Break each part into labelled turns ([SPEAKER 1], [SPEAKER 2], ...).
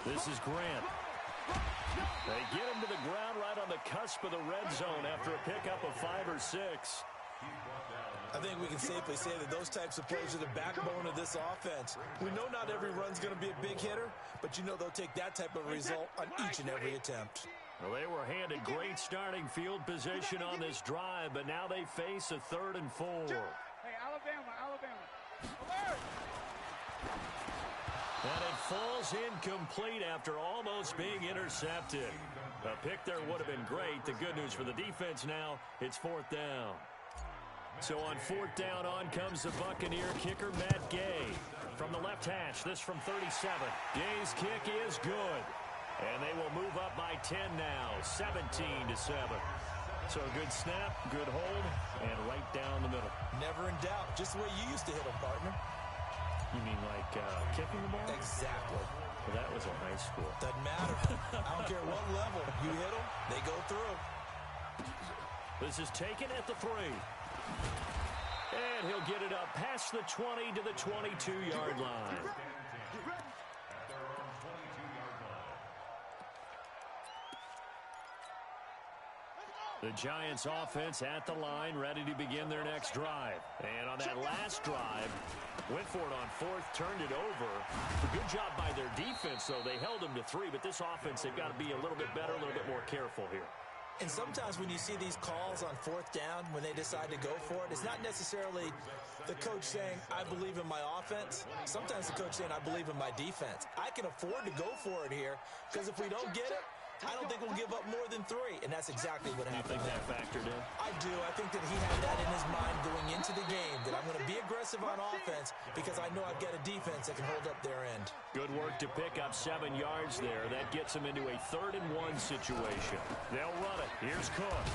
[SPEAKER 1] This is Grant. They get him to the ground right on the cusp of the red zone after a pickup of 5 or 6.
[SPEAKER 2] I think we can safely say that those types of plays are the backbone of this offense. We know not every run's going to be a big hitter, but you know they'll take that type of result on each and every attempt.
[SPEAKER 1] Well, they were handed great starting field position on this drive, but now they face a 3rd and 4.
[SPEAKER 3] Hey, Alabama. Alert!
[SPEAKER 1] And it falls incomplete after almost being intercepted. A pick there would have been great. The good news for the defense now, it's 4th down. So on 4th down, on comes the Buccaneer kicker, Matt Gay. From the left hash, this from 37. Gay's kick is good. And they will move up by 10 now, 17-7. So a good snap, good hold, and right down the middle.
[SPEAKER 2] Never in doubt. Just the way you used to hit them, partner.
[SPEAKER 1] You mean like kicking the ball?
[SPEAKER 2] Exactly.
[SPEAKER 1] Well, that was in high school.
[SPEAKER 2] Doesn't matter. I don't care what level. You hit them, they go through.
[SPEAKER 1] This is taken at the 3. And he'll get it up past the 20 to the 22-yard line. The Giants offense at the line, ready to begin their next drive. And on that last drive, went for it on 4th, turned it over. A good job by their defense, though. They held them to 3, but this offense, they've got to be a little bit better, a little bit more careful here.
[SPEAKER 2] And sometimes when you see these calls on 4th down, when they decide to go for it, it's not necessarily the coach saying, I believe in my offense. Sometimes the coach saying, I believe in my defense. I can afford to go for it here, because if we don't get it, I don't think we'll give up more than 3, and that's exactly what happened.
[SPEAKER 1] You think that factored in?
[SPEAKER 2] I do. I think that he had that in his mind going into the game, that I'm going to be aggressive on offense because I know I've got a defense that can hold up their end.
[SPEAKER 1] Good work to pick up 7 yards there. That gets him into a 3rd and 1 situation. They'll run it. Here's Cook.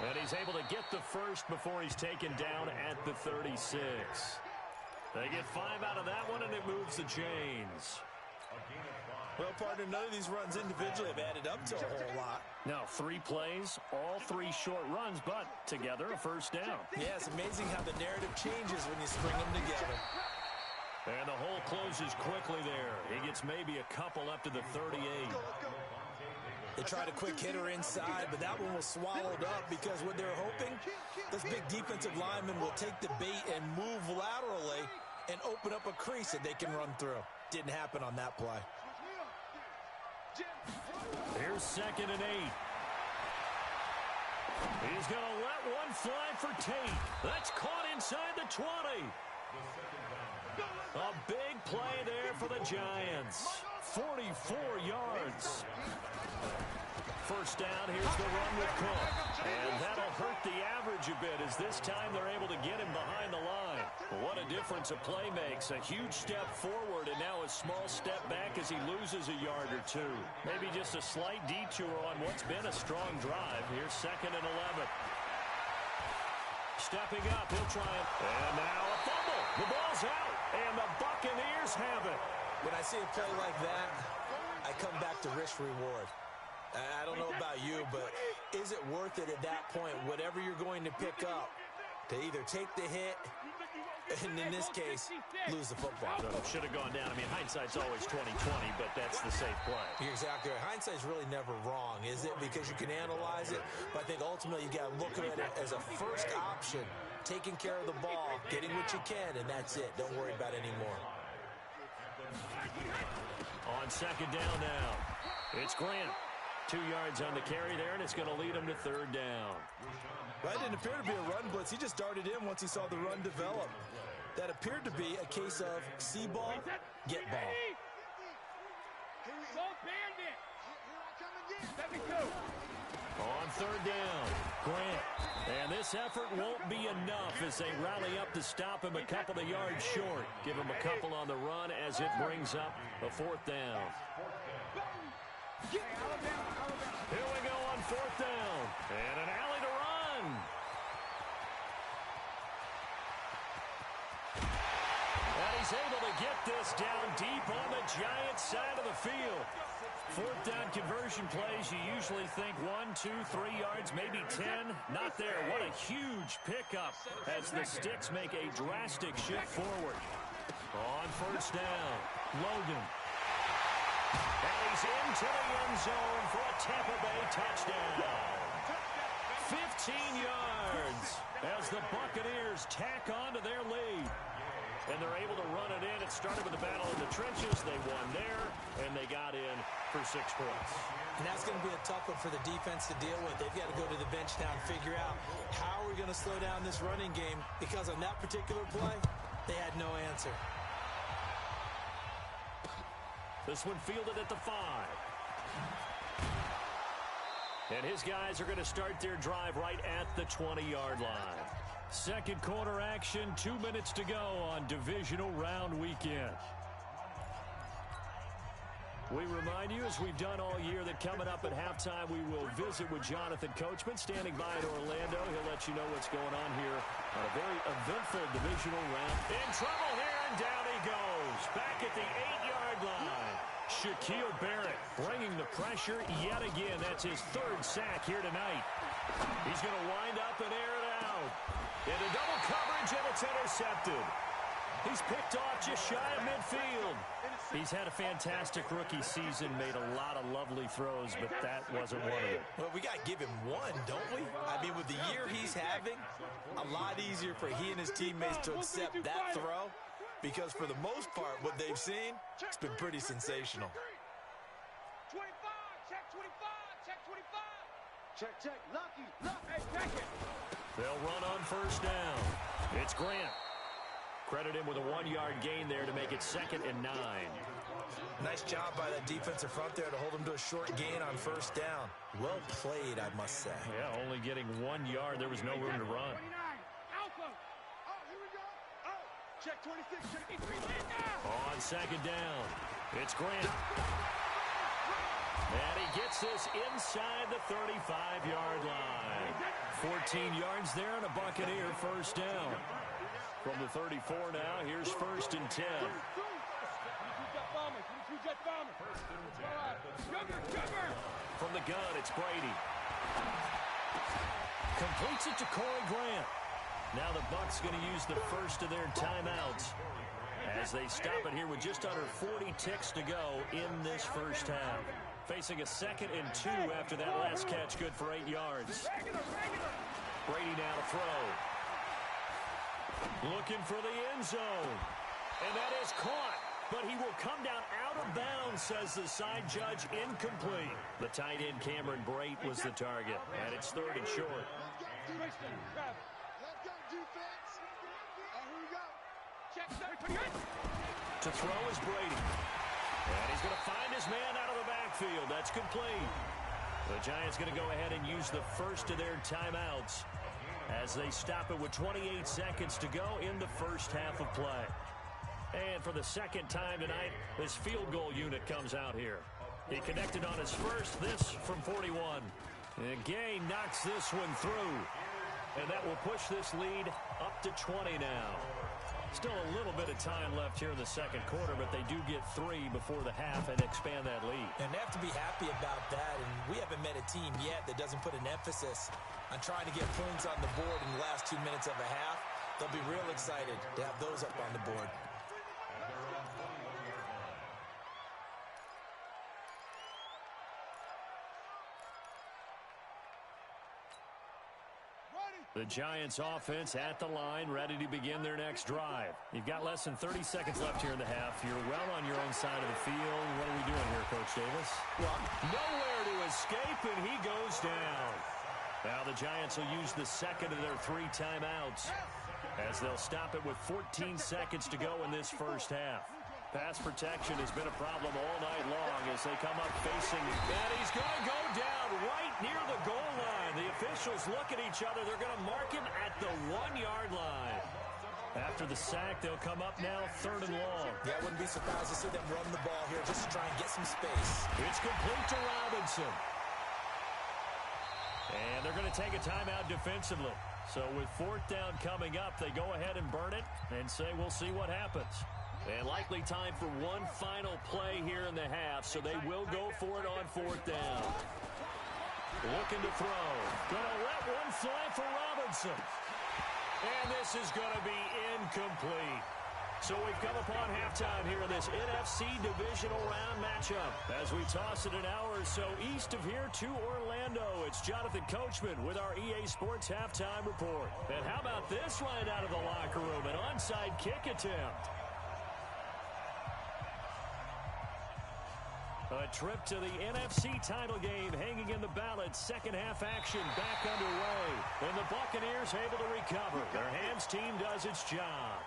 [SPEAKER 1] And he's able to get the first before he's taken down at the 36. They get 5 out of that one, and it moves the chains.
[SPEAKER 2] Well, partner, none of these runs individually have added up to a whole lot.
[SPEAKER 1] No, 3 plays, all 3 short runs, but together a 1st down.
[SPEAKER 2] Yeah, it's amazing how the narrative changes when you string them together.
[SPEAKER 1] And the hole closes quickly there. He gets maybe a couple up to the 38.
[SPEAKER 2] They tried a quick hitter inside, but that one was swallowed up because what they're hoping, this big defensive lineman will take the bait and move laterally and open up a crease that they can run through. Didn't happen on that play.
[SPEAKER 1] Here's 2nd and 8. He's going to let one fly for Tate. That's caught inside the 20. A big play there for the Giants. 44 yards. 1st down, here's the run with Cook. And that'll hurt the average a bit as this time they're able to get him behind the line. What a difference a play makes. A huge step forward and now a small step back as he loses a yard or 2. Maybe just a slight detour on what's been a strong drive. Here's 2nd and 11. Stepping up, he'll try it. And now a fumble. The ball's out, and the Buccaneers have it.
[SPEAKER 2] When I see a play like that, I come back to risk-reward. I don't know about you, but is it worth it at that point, whatever you're going to pick up, to either take the hit and, in this case, lose the football?
[SPEAKER 1] Should have gone down. I mean, hindsight's always 20/20, but that's the safe play.
[SPEAKER 2] You're exactly right. Hindsight's really never wrong, is it? Because you can analyze it, but I think ultimately you got to look at it as a first option, taking care of the ball, getting what you can, and that's it. Don't worry about it anymore.
[SPEAKER 1] On 2nd down now, it's Grant. 2 yards on the carry there, and it's going to lead him to 3rd down.
[SPEAKER 2] That didn't appear to be a run blitz. He just darted in once he saw the run develop. That appeared to be a case of see ball, get ball.
[SPEAKER 1] On 3rd down, Grant. And this effort won't be enough as they rally up to stop him a couple of yards short. Give him a couple on the run as it brings up a 4th down. Here we go on 4th down. And an alley to run. And he's able to get this down deep on the Giants side of the field. 4th down conversion plays, you usually think 1, 2, 3 yards, maybe 10. Not there. What a huge pickup as the Sticks make a drastic shift forward. On 1st down, Logan. And he's into the end zone for a Tampa Bay touchdown. 15 yards as the Buccaneers tack on to their lead. And they're able to run it in. It started with a battle in the trenches. They won there, and they got in for 6 points.
[SPEAKER 2] And that's going to be a tough one for the defense to deal with. They've got to go to the bench now and figure out how are we going to slow down this running game, because on that particular play, they had no answer.
[SPEAKER 1] This one fielded at the 5. And his guys are going to start their drive right at the 20-yard line. Second quarter action, 2 minutes to go on divisional round weekend. We remind you, as we've done all year, that coming up at halftime, we will visit with Jonathan Coachman, standing by in Orlando. He'll let you know what's going on here on a very eventful divisional round. In trouble here, and down he goes. Back at the 8-yard line. Shaquille Barrett bringing the pressure yet again. That's his 3rd sack here tonight. He's going to wind up and air it out. Into double coverage, and it's intercepted. He's picked off just shy of midfield. He's had a fantastic rookie season, made a lot of lovely throws, but that wasn't one of them.
[SPEAKER 2] Well, we got to give him one, don't we? I mean, with the year he's having, a lot easier for he and his teammates to accept that throw, because for the most part, what they've seen, it's been pretty sensational.
[SPEAKER 3] 25, check 25, check 25. Check, Lucky, hey, check it.
[SPEAKER 1] They'll run on first down. It's Grant. Credit him with a 1-yard gain there to make it 2nd and 9.
[SPEAKER 2] Nice job by that defensive front there to hold him to a short gain on first down. Well played, I must say.
[SPEAKER 1] Yeah, only getting 1 yard. There was no room to run.
[SPEAKER 3] 29, Alpha. Oh, here we go. Oh, check 26, check 23.
[SPEAKER 1] On 2nd down, it's Grant. And he gets this inside the 35-yard line. 14 yards there and a Buccaneer first down. From the 34 now, here's 1st and 10. From the gun, it's Brady. Completes it to Corey Grant. Now the Bucs going to use the first of their timeouts as they stop it here with just under 40 ticks to go in this first half. Facing a 2nd and 2 after that last catch, good for 8 yards. Brady now to throw. Looking for the end zone. And that is caught. But he will come down out of bounds, says the side judge. Incomplete. The tight end Cameron Brate was the target. And it's 3rd and short. To throw is Brady. And he's going to find his man out of the backfield. That's complete. The Giants going to go ahead and use the first of their timeouts as they stop it with 28 seconds to go in the first half of play. And for the 2nd time tonight, this field goal unit comes out here. He connected on his first, this from 41. And Gay knocks this one through. And that will push this lead up to 20 now. Still a little bit of time left here in the 2nd quarter, but they do get 3 before the half and expand that lead.
[SPEAKER 2] And they have to be happy about that. And we haven't met a team yet that doesn't put an emphasis on trying to get points on the board in the last 2 minutes of a half. They'll be real excited to have those up on the board.
[SPEAKER 1] The Giants offense at the line, ready to begin their next drive. You've got less than 30 seconds left here in the half. You're well on your own side of the field. What are we doing here, Coach Davis?
[SPEAKER 2] Well,
[SPEAKER 1] nowhere to escape, and he goes down. Now the Giants will use the 2nd of their 3 timeouts as they'll stop it with 14 seconds to go in this first half. Pass protection has been a problem all night long as they come up facing, and he's going to go down right near the goal line. The officials look at each other. They're going to mark him at the 1-yard line. After the sack, they'll come up now 3rd and long.
[SPEAKER 2] Yeah, I wouldn't be surprised to see them run the ball here just to try and get some space.
[SPEAKER 1] It's complete to Robinson. And they're going to take a timeout defensively. So with 4th down coming up, they go ahead and burn it and say we'll see what happens. And likely time for one final play here in the half, so they will go for it on 4th down. Looking to throw. Going to let one fly for Robinson. And this is going to be incomplete. So we've come upon halftime here in this NFC Divisional Round matchup. As we toss it an hour or so east of here to Orlando, it's Jonathan Coachman with our EA Sports Halftime Report. And how about this right out of the locker room? An onside kick attempt. A trip to the NFC title game hanging in the balance. Second half action back underway. And the Buccaneers able to recover. Their hands team does its job.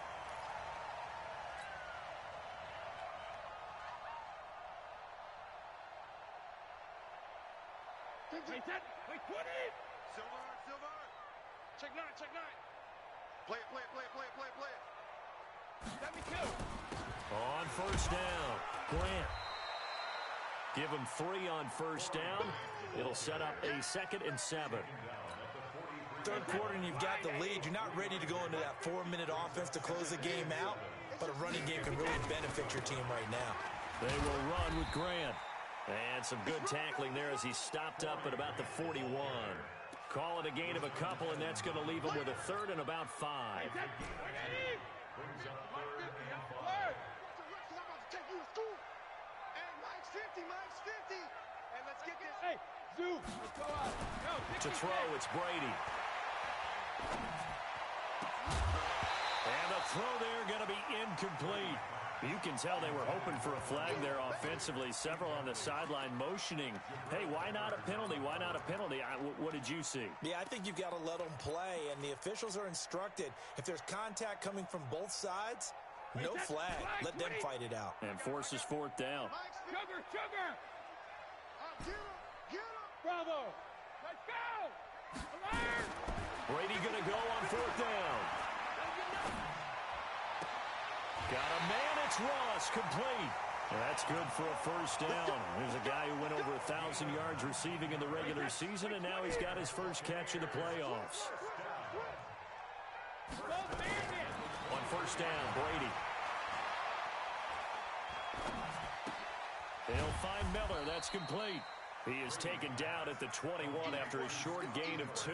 [SPEAKER 3] Wait, 20! Silver! Check nine! Play it! Let me go!
[SPEAKER 1] On first down, Grant. Give him 3 on first down. It'll set up a 2nd and 7.
[SPEAKER 2] Third quarter and you've got the lead. You're not ready to go into that 4-minute offense to close the game out, but a running game can really benefit your team right now.
[SPEAKER 1] They will run with Grant. And some good tackling there as he stopped up at about the 41. Call it a gain of a couple, and that's going to leave him with a 3rd and about 5.
[SPEAKER 3] Mike's 50. And let's get this. Hey, Zoo, let's go out.
[SPEAKER 1] To throw, it's Brady. And the throw there going to be incomplete. You can tell they were hoping for a flag there offensively. Several on the sideline motioning. Hey, why not a penalty? Why not a penalty? What did you see?
[SPEAKER 2] Yeah, I think you've got to let them play, and the officials are instructed. If there's contact coming from both sides, no flag. Let them fight it out.
[SPEAKER 1] And forces 4th down.
[SPEAKER 3] Sugar! Get him! Bravo! Let's go! Alert!
[SPEAKER 1] Brady going to go on 4th down. Got a man, it's Ross, complete. And that's good for a first down. There's a guy who went over 1,000 yards receiving in the regular season, and now he's got his first catch in the playoffs. On first down, Brady. They'll find Miller. That's complete. He is taken down at the 21 after a short gain of 2.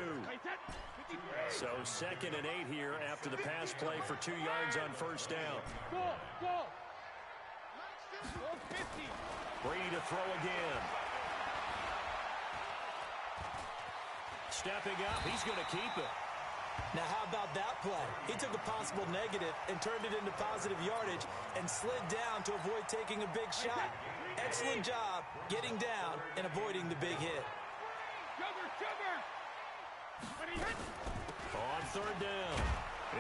[SPEAKER 1] So 2nd and 8 here after the pass play for 2 yards on first down.
[SPEAKER 3] Go!
[SPEAKER 1] Brady to throw again. Stepping up, he's going to keep it.
[SPEAKER 2] Now, how about that play? He took a possible negative and turned it into positive yardage and slid down to avoid taking a big shot. Excellent job getting down and avoiding the big hit.
[SPEAKER 3] Sugar!
[SPEAKER 1] On 3rd down,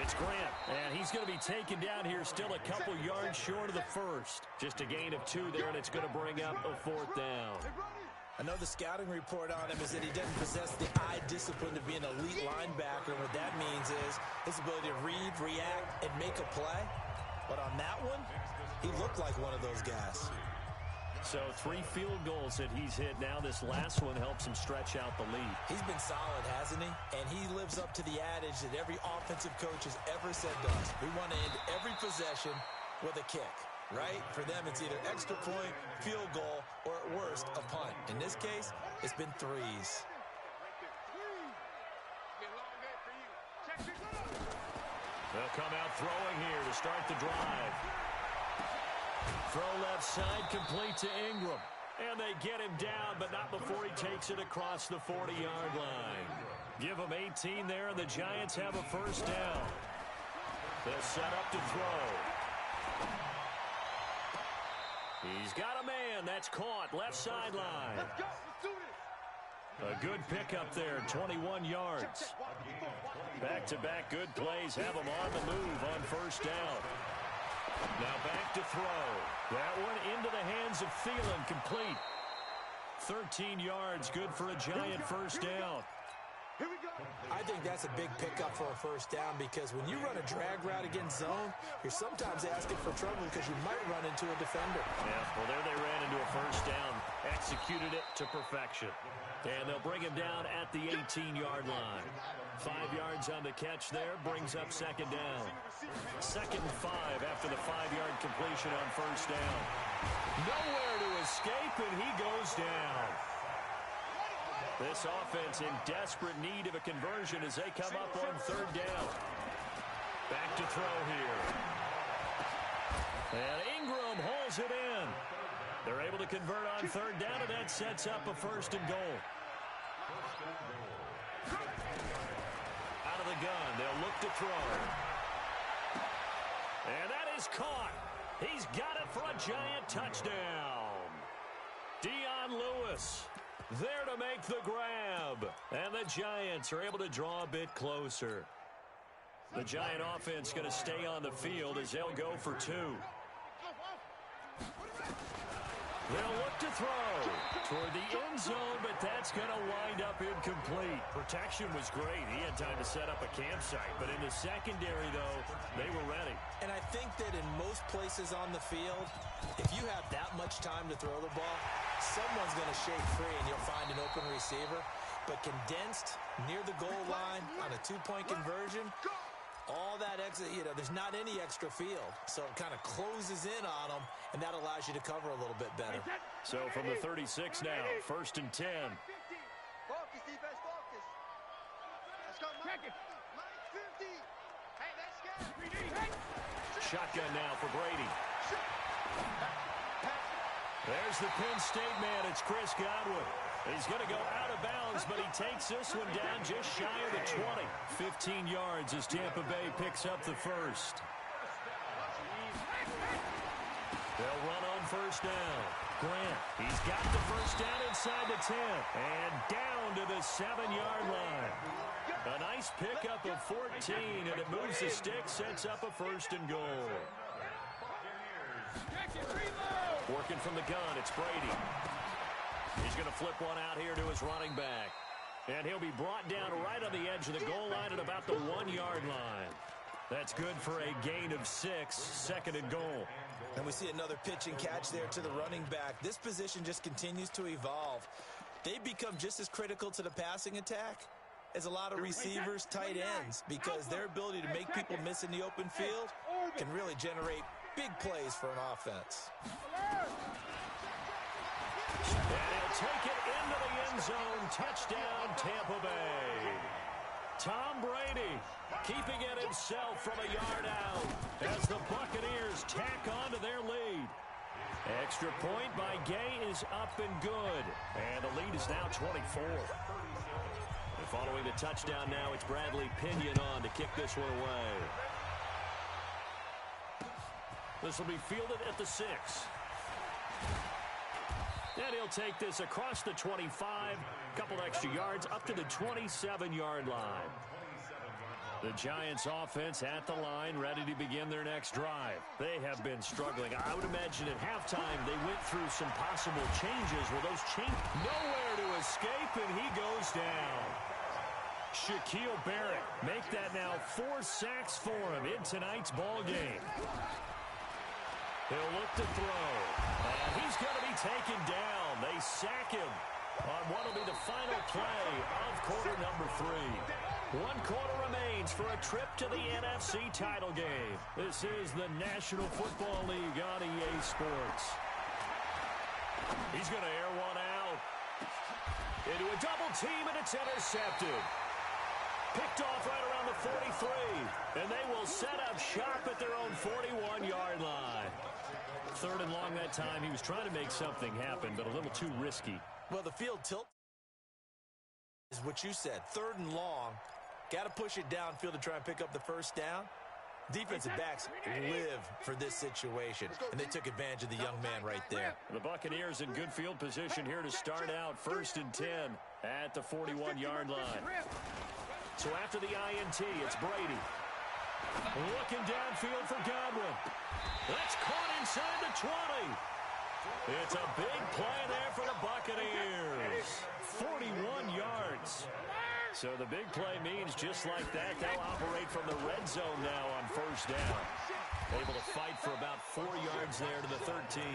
[SPEAKER 1] it's Grant, and he's going to be taken down here still a couple yards short of the first. Just a gain of 2 there, and it's going to bring up a 4th down.
[SPEAKER 2] I know the scouting report on him is that he doesn't possess the eye discipline to be an elite linebacker. And what that means is his ability to read, react, and make a play. But on that one, he looked like one of those guys.
[SPEAKER 1] So 3 field goals that he's hit now. This last one helps him stretch out the lead.
[SPEAKER 2] He's been solid, hasn't he? And he lives up to the adage that every offensive coach has ever said to us. We want to end every possession with a kick, right? For them, it's either extra point, field goal, or at worst, a punt. In this case, it's been 3s.
[SPEAKER 1] They'll come out throwing here to start the drive. Throw left side, complete to Ingram. And they get him down, but not before he takes it across the 40-yard line. Give him 18 there, and the Giants have a first down. They'll set up to throw. He's got a man. That's caught. Left sideline.
[SPEAKER 3] Let's go. Let's do this.
[SPEAKER 1] A good pickup there, 21 yards. Back-to-back good plays have him on the move on first down. Now back to throw. That one into the hands of Thielen, complete. 13 yards, good for a Giant first down.
[SPEAKER 3] Here we go.
[SPEAKER 2] I think that's a big pickup for a first down because when you run a drag route against zone, you're sometimes asking for trouble because you might run into a defender.
[SPEAKER 1] Yeah, well, there they ran into a first down. Executed it to perfection. And they'll bring him down at the 18-yard line. 5 yards on the catch there, brings up second down. 2nd and 5 after the 5-yard completion on first down. Nowhere to escape, and he goes down. This offense in desperate need of a conversion as they come up on third down. Back to throw here. And Ingram holds it in. They're able to convert on third down, and that sets up a first and goal. Out of the gun, they'll look to throw. And that is caught. He's got it for a giant touchdown. Dion Lewis there to make the grab. And the Giants are able to draw a bit closer. The Giant offense going to stay on the field as they'll go for two. They'll look to throw toward the end zone, but that's going to wind up incomplete. Protection was great. He had time to set up a campsite. But in the secondary, though, they were ready.
[SPEAKER 2] And I think that in most places on the field, if you have that much time to throw the ball, someone's going to shake free and you'll find an open receiver. But condensed near the goal line on a two-point conversion, all that extra, there's not any extra field. So it kind of closes in on them, and that allows you to cover a little bit better.
[SPEAKER 1] So from the 36 now, first and 10.
[SPEAKER 3] Focus, defense, focus. Let's go, Mike. Mike, 50. Hey, let's go.
[SPEAKER 1] Shotgun now for Brady. There's the Penn State man. It's Chris Godwin. He's going to go out of bounds, but he takes this one down just shy of the 20. 15 yards as Tampa Bay picks up the first. They'll run on first down. Grant, he's got the first down inside the 10. And down to the 7-yard line. A nice pickup of 14, and it moves the stick, sets up a first and goal. Working from the gun, it's Brady. He's going to flip one out here to his running back. And he'll be brought down right on the edge of the goal line at about the 1-yard line. That's good for a gain of 6, second and goal.
[SPEAKER 2] And we see another pitch and catch there to the running back. This position just continues to evolve. They become just as critical to the passing attack as a lot of receivers, tight ends, because their ability to make people miss in the open field can really generate big plays for an offense.
[SPEAKER 1] And he'll take it into the end zone. Touchdown, Tampa Bay. Tom Brady keeping it himself from a yard out as the Buccaneers tack on to their lead. Extra point by Gay is up and good. And the lead is now 24. And following the touchdown now, it's Bradley Pinion on to kick this one away. This will be fielded at the 6. And he'll take this across the 25, a couple extra yards, up to the 27-yard line. The Giants offense at the line, ready to begin their next drive. They have been struggling. I would imagine at halftime they went through some possible changes. Well, those change nowhere to escape, and he goes down. Shaquille Barrett make that now 4 sacks for him in tonight's ball game. He'll look to throw. And he's going to be taken down. They sack him on what will be the final play of quarter number 3. 1 quarter remains for a trip to the NFC title game. This is the National Football League on EA Sports. He's going to air one out. Into a double team, and it's intercepted. Picked off right around the 43. And they will set up shop at their own 41-yard line. 3rd and long that time. He was trying to make something happen, but a little too risky.
[SPEAKER 2] Well, the field tilt is what you said. 3rd and long. Got to push it downfield to try and pick up the first down. Defensive backs live for this situation, and they took advantage of the young man right there.
[SPEAKER 1] The Buccaneers in good field position here to start out 1st and 10 at the 41-yard line. So after the INT, it's Brady. Looking downfield for Godwin. That's caught inside the 20. It's a big play there for the Buccaneers. 41 yards. So the big play means just like that, they'll operate from the red zone now on first down. Able to fight for about 4 yards there to the 13.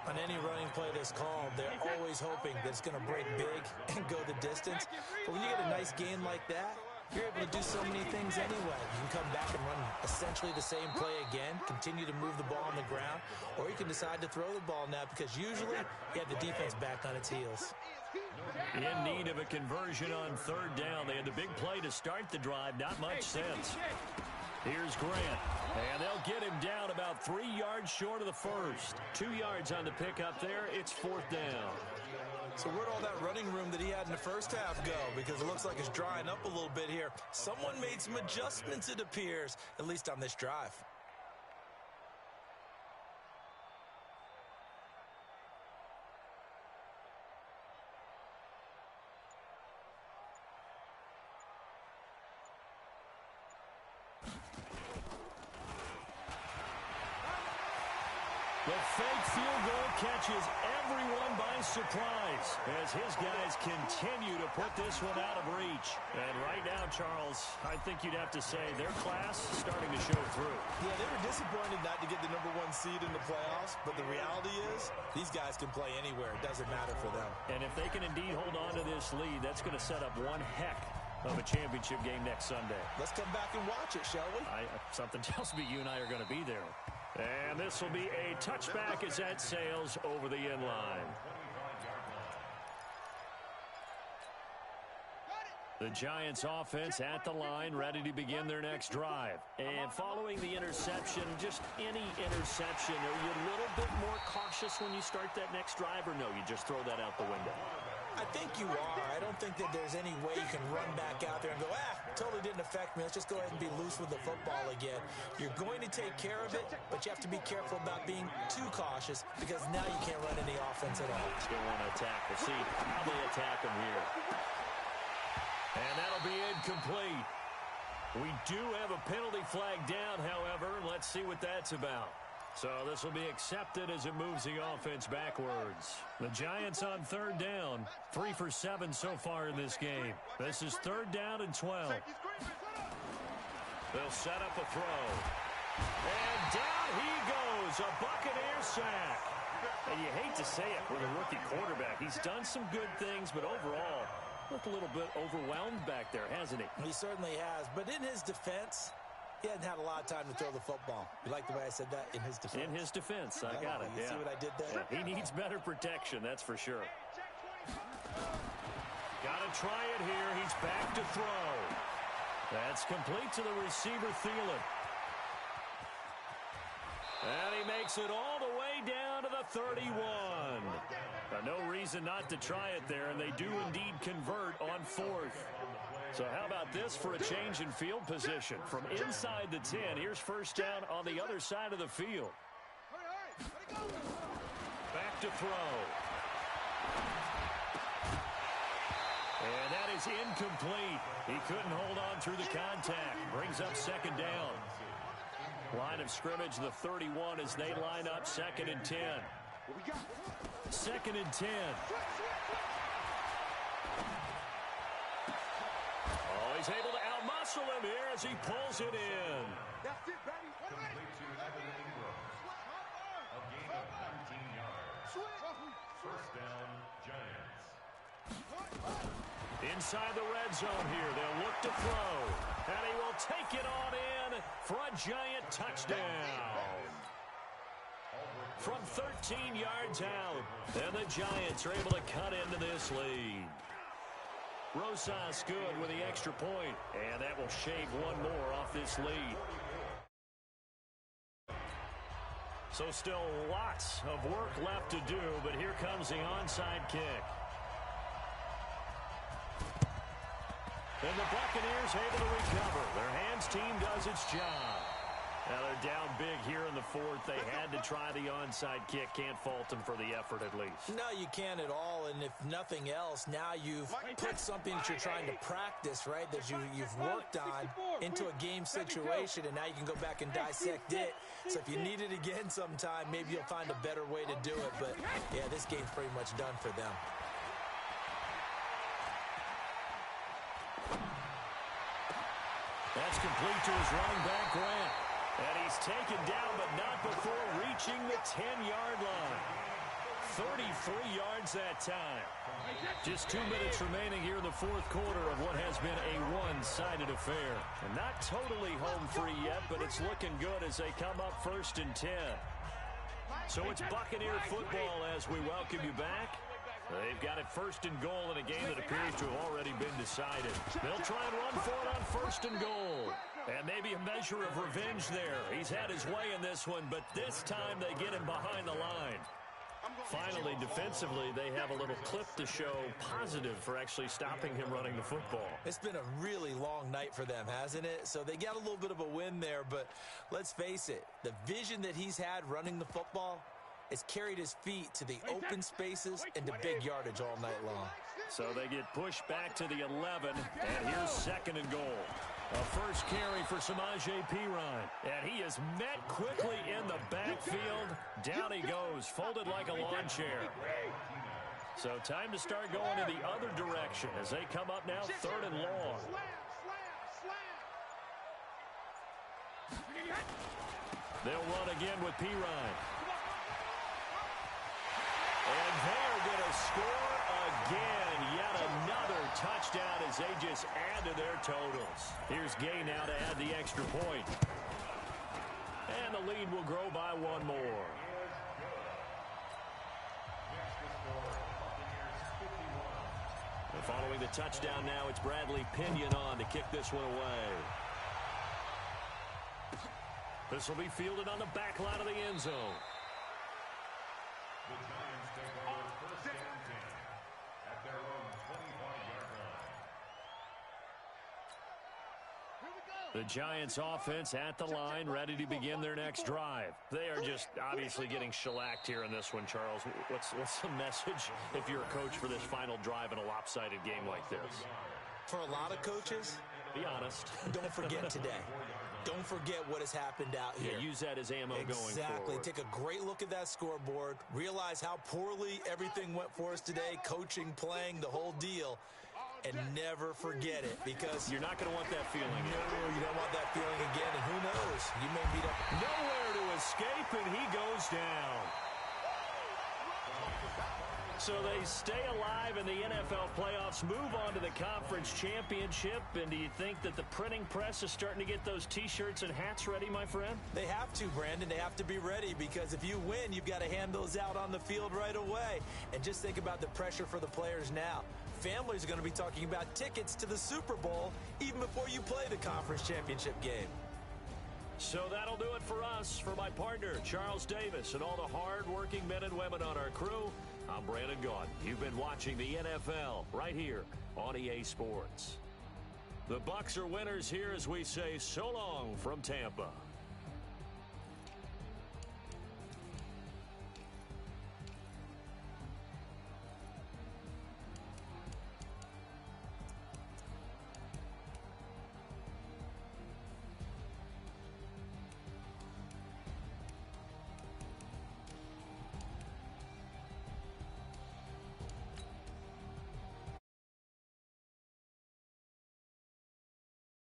[SPEAKER 2] On any running play that's called, they're always hoping that it's going to break big and go the distance. But when you get a nice gain like that, you're able to do so many things anyway. You can come back and run essentially the same play again, continue to move the ball on the ground, or you can decide to throw the ball now because usually you have the defense back on its heels.
[SPEAKER 1] In need of a conversion on 3rd down. They had the big play to start the drive. Not much sense. Here's Grant. And they'll get him down about 3 yards short of the first. 2 yards on the pickup there. It's 4th down.
[SPEAKER 2] So where'd all that running room that he had in the first half go? Because it looks like it's drying up a little bit here. Someone made some adjustments, it appears, at least on this drive.
[SPEAKER 1] The fake field goal catches everyone by surprise as his guys continue to put this one out of reach. And right now, Charles, I think you'd have to say their class is starting to show through.
[SPEAKER 2] Yeah, they were disappointed not to get the #1 seed in the playoffs, but the reality is these guys can play anywhere. It doesn't matter for them.
[SPEAKER 1] And if they can indeed hold on to this lead, that's going to set up one heck of a championship game next Sunday.
[SPEAKER 2] Let's come back and watch it, shall we?
[SPEAKER 1] Something tells me you and I are going to be there. And this will be a touchback as that sails over the end line. The Giants offense at the line, ready to begin their next drive. And following the interception, just any interception, are you a little bit more cautious when you start that next drive, or no, you just throw that out the window?
[SPEAKER 2] I think you are. I don't think that there's any way you can run back out there and go, totally didn't affect me. Let's just go ahead and be loose with the football again. You're going to take care of it, but you have to be careful about being too cautious because now you can't run any offense at all.
[SPEAKER 1] Still want to attack. We'll see how they attack them here. And that'll be incomplete. We do have a penalty flag down, however. Let's see what that's about. So this will be accepted as it moves the offense backwards. The Giants on 3rd down. 3 for 7 so far in this game. This is 3rd down and 12. They'll set up a throw. And down he goes. A Buccaneer sack. And you hate to say it with a rookie quarterback. He's done some good things, but overall, looked a little bit overwhelmed back there, hasn't he?
[SPEAKER 2] He certainly has. But in his defense, he hadn't had a lot of time to throw the football. You like the way I said that? In his defense.
[SPEAKER 1] In his defense. I got it.
[SPEAKER 2] You see what I did there?
[SPEAKER 1] Yeah, he needs better protection, that's for sure. Got to try it here. He's back to throw. That's complete to the receiver, Thielen. And he makes it all the way down to the 31. No reason not to try it there, and they do indeed convert on 4th. So how about this for a change in field position? From inside the 10, here's 1st down on the other side of the field. Back to throw. And that is incomplete. He couldn't hold on through the contact. Brings up 2nd down. Line of scrimmage, the 31 as they line up 2nd and 10. 2nd and 10. Oh, he's able to outmuscle him here as he pulls it in.
[SPEAKER 3] That's it, baby.
[SPEAKER 4] A gain of 19 yards. First down, Giants.
[SPEAKER 1] Inside the red zone here, they'll look to throw. And he will take it on in for a Giant touchdown. From 13 yards out, and the Giants are able to cut into this lead. Rosas good with the extra point, and that will shave one more off this lead. So still lots of work left to do, but here comes the onside kick. And the Buccaneers able to recover. Their hands team does its job. Now they're down big here in the 4th. They had to try the onside kick. Can't fault them for the effort at least.
[SPEAKER 2] No, you can't at all. And if nothing else, now you've put something that you're trying to practice, right, that you've worked on into a game situation, and now you can go back and dissect it. So if you need it again sometime, maybe you'll find a better way to do it. But, yeah, this game's pretty much done for them.
[SPEAKER 1] That's complete to his running back, Grant. And he's taken down, but not before reaching the 10-yard line. 33 yards that time. Just 2 minutes remaining here in the 4th quarter of what has been a one-sided affair. And not totally home free yet, but it's looking good as they come up 1st and 10. So it's Buccaneer football as we welcome you back. They've got it first and goal in a game that appears to have already been decided. They'll try and run for it on first and goal. And maybe a measure of revenge there. He's had his way in this one, but this time they get him behind the line. Finally, defensively, they have a little clip to show positive for actually stopping him running the football.
[SPEAKER 2] It's been a really long night for them, hasn't it? So they got a little bit of a win there, but let's face it, the vision that he's had running the football has carried his feet to the open spaces and to big yardage all night long.
[SPEAKER 1] So they get pushed back to the 11, and here's second and goal. A first carry for Samaje Perine, and he is met quickly in the backfield. Down he goes, folded like a lawn chair. So time to start going in the other direction as they come up now third and long. They'll run again with Perine. And they're going to score again. Yet another touchdown as they just add to their totals. Here's Gay now to add the extra point. And the lead will grow by one more. And following the touchdown now, it's Bradley Pinion on to kick this one away. This will be fielded on the back line of the end zone. The Giants offense at the line, ready to begin their next drive. They are just obviously getting shellacked here in this one, Charles. What's the message if you're a coach for this final drive in a lopsided game like this?
[SPEAKER 2] For a lot of coaches,
[SPEAKER 1] be honest.
[SPEAKER 2] Don't forget today. Don't forget what has happened out here.
[SPEAKER 1] Yeah, use that as ammo going forward.
[SPEAKER 2] Exactly. Take a great look at that scoreboard. Realize how poorly everything went for us today. Coaching, playing, the whole deal. And never forget it, because
[SPEAKER 1] you're not going to want that feeling again.
[SPEAKER 2] No, you don't want that feeling again, and who knows? You may beat up.
[SPEAKER 1] Nowhere to escape, and he goes down. So they stay alive in the NFL playoffs, move on to the conference championship, and do you think that the printing press is starting to get those T-shirts and hats ready, my friend?
[SPEAKER 2] They have to, Brandon. They have to be ready, because if you win, you've got to hand those out on the field right away. And just think about the pressure for the players now. Families are going to be talking about tickets to the Super Bowl even before you play the conference championship game.
[SPEAKER 1] So that'll do it for us. For my partner, Charles Davis, and all the hard-working men and women on our crew, I'm Brandon Gaudin. You've been watching the NFL right here on EA Sports. The Bucs are winners here as we say so long from Tampa.